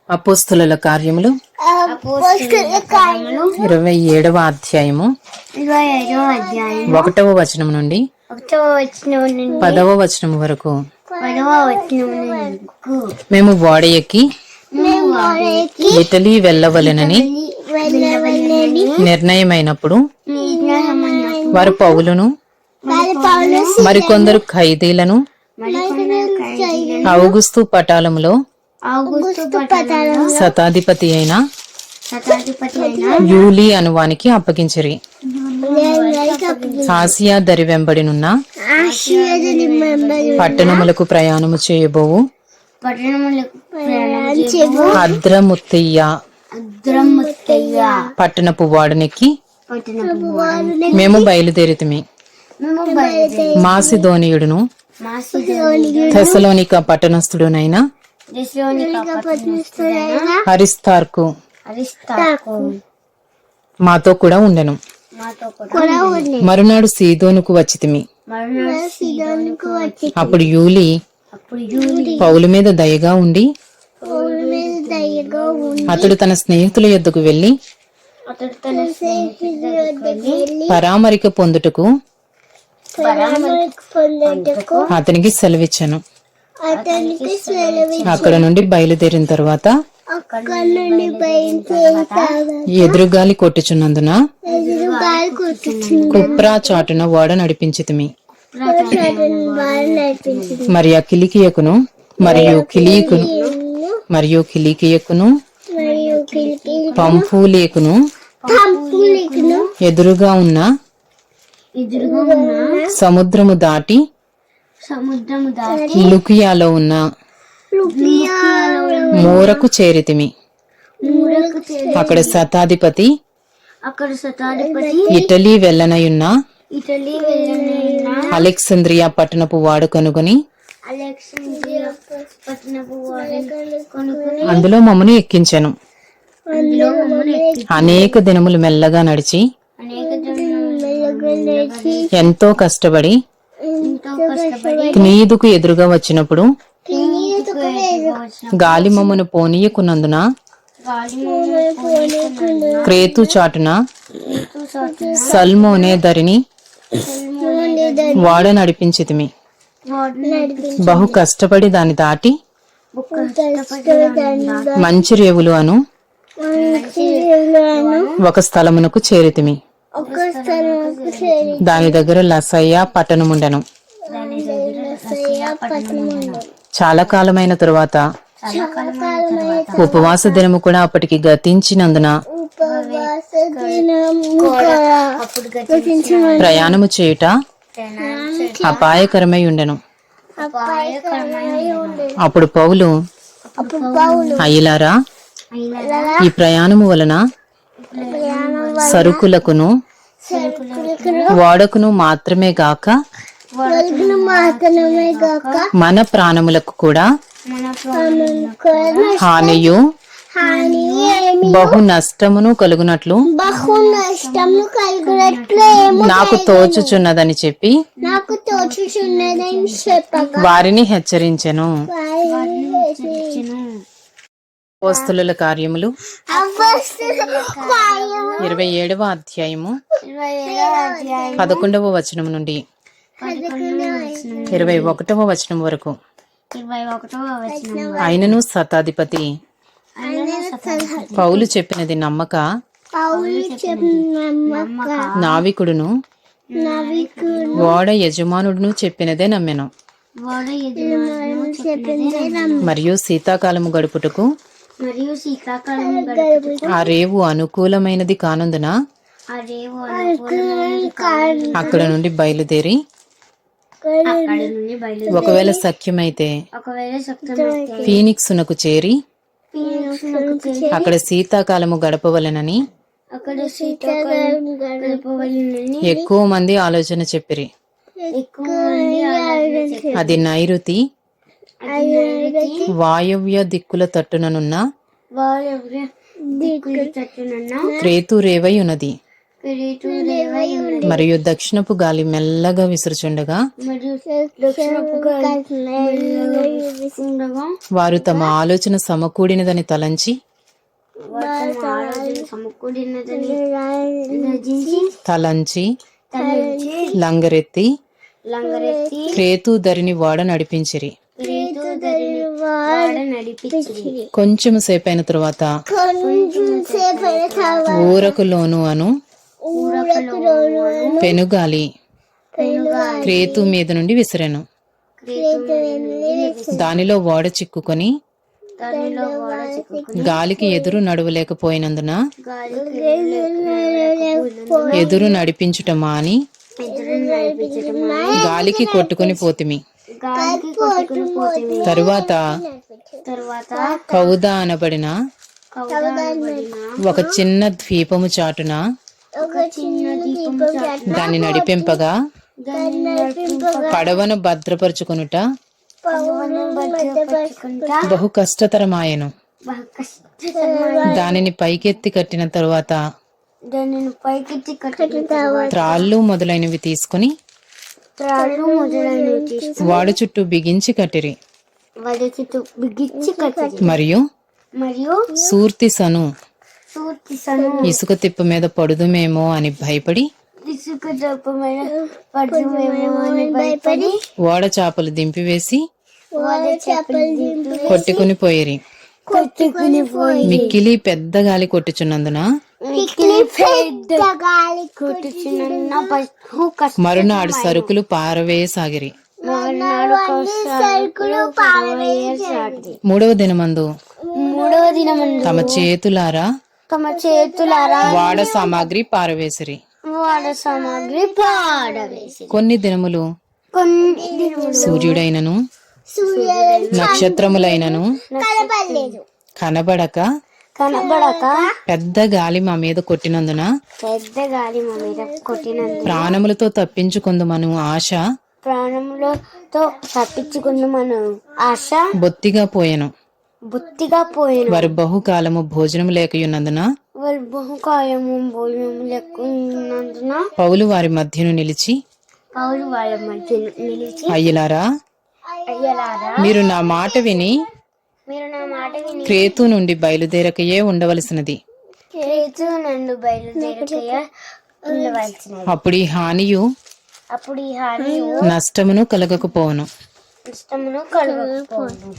అపోస్తలుల కార్యములు 27వ అధ్యాయము 1వ వచనం నుండి 10వ వచనం వరకు. మేము ఓడ ఎక్కి ఇటలీ వెళ్ళవలెనని నిర్ణయమైనప్పుడు వారు పౌలును మరికొందరు ఖైదీలను ఔగుస్తు పటాలములో శతాధిపతి అయిన యూలీ అనువానికి అప్పగించిరి. ఆసియా దరి వెంబడినున్న పట్టణములకు ప్రయాణము చేయబోవు అద్రముత్తయ్య పట్టణపు వాడనెక్కి మేము బయలుదేరితిమి. మాసిదోనియుడును థెసలోనిక పట్టణస్థుడునైన అరిస్తార్కు మాతో కూడా ఉండెను. మరునాడు సీదోనుకు వచ్చితిమి. అప్పుడు యూలీ పౌలు మీద దయగా ఉండి అతడు తన స్నేహితుల యొద్దకు వెళ్లి పరామరిక పొందుటకు అతనికి సెలవిచ్చాను. అక్కడ నుండి బయలుదేరిన తర్వాత ఎదురుగాలి కొట్టుచున్నందున కుప్రా చాటున ఓడ నడిపించితిమి. మరియు కిలీకియకును పంఫూలేకును ఎదురుగా ఉన్న సముద్రము దాటి లుకియాలో ఉన్న మూరకు చేరితిమి. అక్కడ శతాధిపతి ఇటలీ వెళ్ళనయున్న అలెగ్జాంద్రియా పట్టణపు వాడు కనుగొని అందులో మమ్మను ఎక్కించెను. అనేక దినములు మెల్లగా నడిచి ఎంతో కష్టపడి క్నీదుకు ఎదురుగా వచ్చినప్పుడు గాలి మమ్మను పోనీయకున్నందున క్రేతు చాటున సల్మోనే దరిని వాడ నడిపించితిమి. బహు కష్టపడి దాన్ని దాటి మంచి రేవులు అను ఒక స్థలమునకు చేరితిమి. దాని దగ్గర లసయ్య పట్టణముండెను. చాలా కాలమైన తరువాత ఉపవాస దినము కూడా అప్పటికి గతించినందున ప్రయాణము చేయుట అపాయకరమై ఉండెను. అప్పుడు పౌలు, అయ్యలారా, ఈ ప్రయాణము వలన సరుకులకును ఓడకును మాత్రమే గాక మన ప్రాణములకు కూడా హానియు బహు నష్టమును కలుగునట్లు నాకు తోచుచున్నదని చెప్పి వారిని హెచ్చరించెను. అపోస్తలుల కార్యములు 27వ అధ్యాయము 11వ వచనం నుండి 21వ వచనం వరకు. ఆయనను శతాధిపతి పౌలు చెప్పినది నమ్మక నావికుడును ఓడ యజమానుడును చెప్పినదే నమ్మెను. మరియు శీతాకాలము గడుపుటకు ఆ రేవు అనుకూలమైనది కానందున అక్కడ నుండి బయలుదేరి ఒకవేళ సఖ్యమైతే ఫీనిక్సునకు చేరి అక్కడ శీతాకాలము గడపవలెనని ఎక్కువ మంది ఆలోచన చెప్పిరి. అది నైరుతి వాయవ్య దిక్కుల తట్టుననున్న క్రేతు రేవై ఉన్నది. పిరితుడవై ఉన్నది. మరియు దక్షిణపు గాలి మెల్లగా విసురుచుండగా మరియు దక్షిణపు గాలి మెల్లగా వీస్తుండగా వారు తమ ఆలోచన సమకూడినదని తలంచి వారు తమ ఆలోచన సమకూడినదని రచించి తలంచి తలంచి లంగరెత్తి లంగరెత్తి క్రేతు ధరిని ఓడ నడిపించిరి. పిరితుడని వాడ నడిపించి కొంచెము సేపైన తరువాత ఊరకులోను అను పెనుగాలి క్రేతు మీద నుండి విసిరెను. దానిలో ఓడ చిక్కుకొని దానిలో వాడ చిక్కుకుని గాలికి ఎదురు నడవలేకపోయినందున గాలికి ఎదురు నడిపించుట మాని ఎదురు నడిపించడం గాలికి కొట్టుకొని పోతిమి. గాలికి కొట్టుకుని పోతుంది. తరువాత తర్వాత కౌద అనబడిన కౌదానబడిన ఒక చిన్న ద్వీపము చాటున ఒక చిన్న దీపము చాటున దాన్ని నడిపింపగా దాన్ని నడిపింపగా పడవను భద్రపరుచుకొనుట పడవను భద్రపరచుకుంటా బహు కష్టతరమాయెను. బాగా కష్టతరమైన దానిని పైకెత్తి కట్టిన తరువాత దానిని పైకెత్తి కట్టిన తర్వాత త్రాళ్ళు మొదలైనవి తీసుకుని త్రాళ్ళు మొదలైనవి తీసుకుని వాడు చుట్టూ బిగించి కట్టిరి. వాడి చుట్టూ బిగించి కట్టింది. మరియు మరియు సూర్తిసను సూర్తిసను ఇసుక తిప్ప మీద పడుదుమేమో అని భయపడి ఇసుక దప్పమైన పడుమేమో అని భయపడి ఓడ చాపలు దింపివేసి వాడి చేపలు దింపి కొట్టుకుని పోయిరి. కొట్టుకుని పోయి మిక్కిలి పెద్ద గాలి కొట్టుచున్నందున మిక్కిలి పెద్ద గాలి కొట్టుచున్న బహు కష్టం. మరునాడు సరుకులు పారవేయసాగిరి. మరునాడు సరుకులు పారవేయసాగింది. మూడవ దినమందు మూడవ దినమందు తమ చేతులారా తమ చేతులారా వాడ సామాగ్రి పారవేసిరి. వాడ సామాగ్రి పాడవేసి కొన్ని దినములు కొన్ని దినములు సూర్యుడైనను సూర్యుడు నక్షత్రములైనను కనబడలేదు. కనబడక కనబడక పెద్ద గాలి మా మీద కొట్టినందున పెద్ద గాలి మా మీద కొట్టినందున ప్రాణములతో తప్పించుకుందుమను ఆశ ప్రాణములతో తప్పించుకున్న మనం ఆశ బొత్తిగా పోయెను. బొత్తిగా పోయిన వారు బహుకాలము భోజనం లేకయున్నందున వారు బహుకాలము భోజనం లేకున్నందున పౌలు వారి మధ్యను నిలిచి, పౌలు వాళ్ళ మధ్య నిలిచి అయ్యలారా, అయ్యలారా మీరు నా మాట విని మీరు నా మాట విని క్రేతు నుండి బయలుదేరకయే ఉండవలసినది. క్రేతు నందు బయలుదేరకయ ఉండవలసినది. అప్పుడు ఈ హానియు అప్పుడు ఈ హాని నష్టమును కలగకపోవును. ఇష్టమును కలుగకపోను.